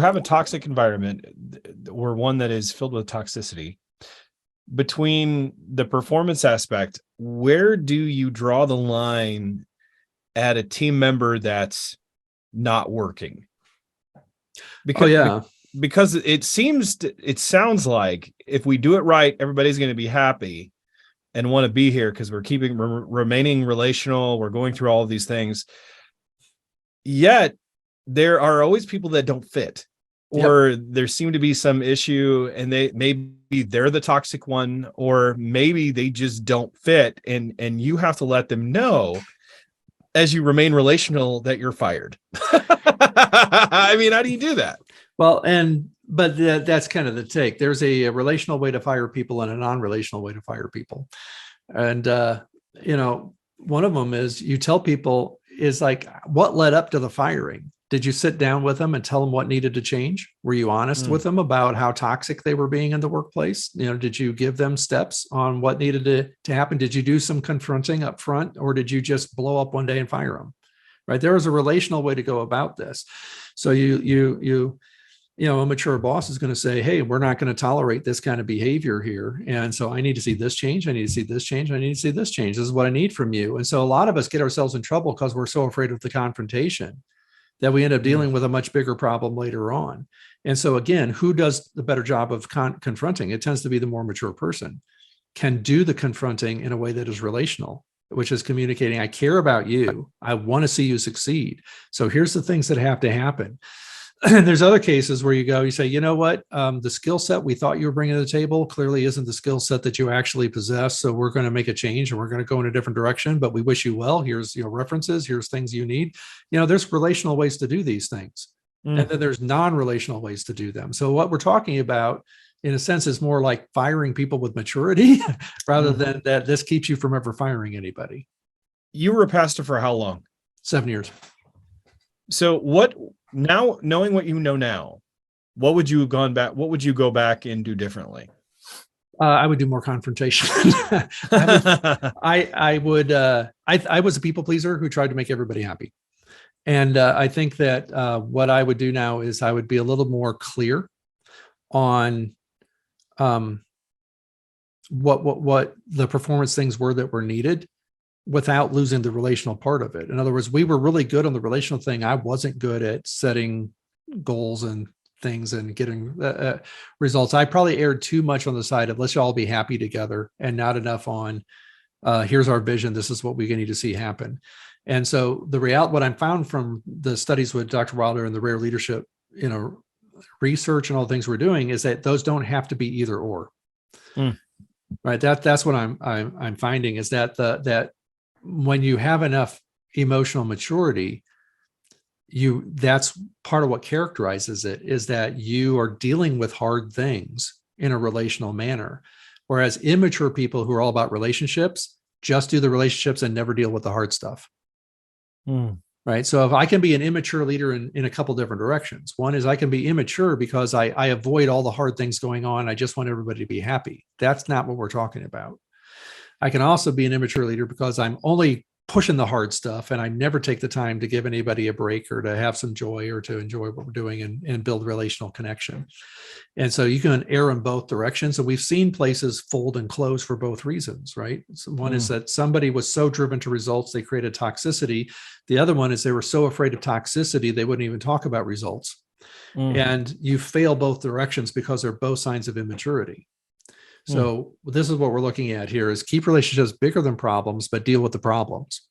have a toxic environment or one that is filled with toxicity, between the performance aspect, where do you draw the line at a team member that's not working? Because it sounds like if we do it right, everybody's going to be happy and want to be here because we're remaining relational. We're going through all of these things. Yet there are always people that don't fit, or there seem to be some issue, and maybe they're the toxic one, or maybe they just don't fit. And you have to let them know as you remain relational that you're fired. I mean, how do you do that? Well, but that's kind of the take. There's a relational way to fire people and a non-relational way to fire people. And, one of them is you tell people is like, what led up to the firing? Did you sit down with them and tell them what needed to change? Were you honest with them about how toxic they were being in the workplace? Did you give them steps on what needed to happen? Did you do some confronting up front, or did you just blow up one day and fire them? Right. There is a relational way to go about this. So a mature boss is going to say, hey, we're not going to tolerate this kind of behavior here. And so I need to see this change. I need to see this change. I need to see this change. This is what I need from you. And so a lot of us get ourselves in trouble because we're so afraid of the confrontation that we end up dealing with a much bigger problem later on. And so again, who does the better job of confronting? It tends to be the more mature person, can do the confronting in a way that is relational, which is communicating, I care about you. I want to see you succeed. So here's the things that have to happen. And there's other cases where you say, you know what, the skill set we thought you were bringing to the table clearly isn't the skill set that you actually possess. So we're going to make a change and we're going to go in a different direction, but we wish you well. Here's references, here's things you need. There's relational ways to do these things. And then there's non-relational ways to do them. So what we're talking about, in a sense, is more like firing people with maturity rather than that this keeps you from ever firing anybody. You were a pastor for how long? 7 years. So now, knowing what you know now, what would you have gone back? What would you go back and do differently? I would do more confrontation. I was a people pleaser who tried to make everybody happy. And I think that what I would do now is I would be a little more clear on what the performance things were that were needed without losing the relational part of it. In other words, we were really good on the relational thing. I wasn't good at setting goals and things and getting results. I probably erred too much on the side of let's all be happy together and not enough on here's our vision. This is what we need to see happen. And so what I found from the studies with Dr. Wilder and the rare leadership, research and all the things we're doing is that those don't have to be either or. Right. That's what I'm finding is that when you have enough emotional maturity, that's part of what characterizes it is that you are dealing with hard things in a relational manner. Whereas immature people who are all about relationships just do the relationships and never deal with the hard stuff. Right. So if I can be an immature leader in a couple different directions, one is I can be immature because I avoid all the hard things going on. I just want everybody to be happy. That's not what we're talking about. I can also be an immature leader because I'm only pushing the hard stuff and I never take the time to give anybody a break or to have some joy or to enjoy what we're doing and build relational connection. And so you can err in both directions. And we've seen places fold and close for both reasons, right? So one is that somebody was so driven to results, they created toxicity. The other one is they were so afraid of toxicity, they wouldn't even talk about results. And you fail both directions because they're both signs of immaturity. So this is what we're looking at here is keep relationships bigger than problems, but deal with the problems.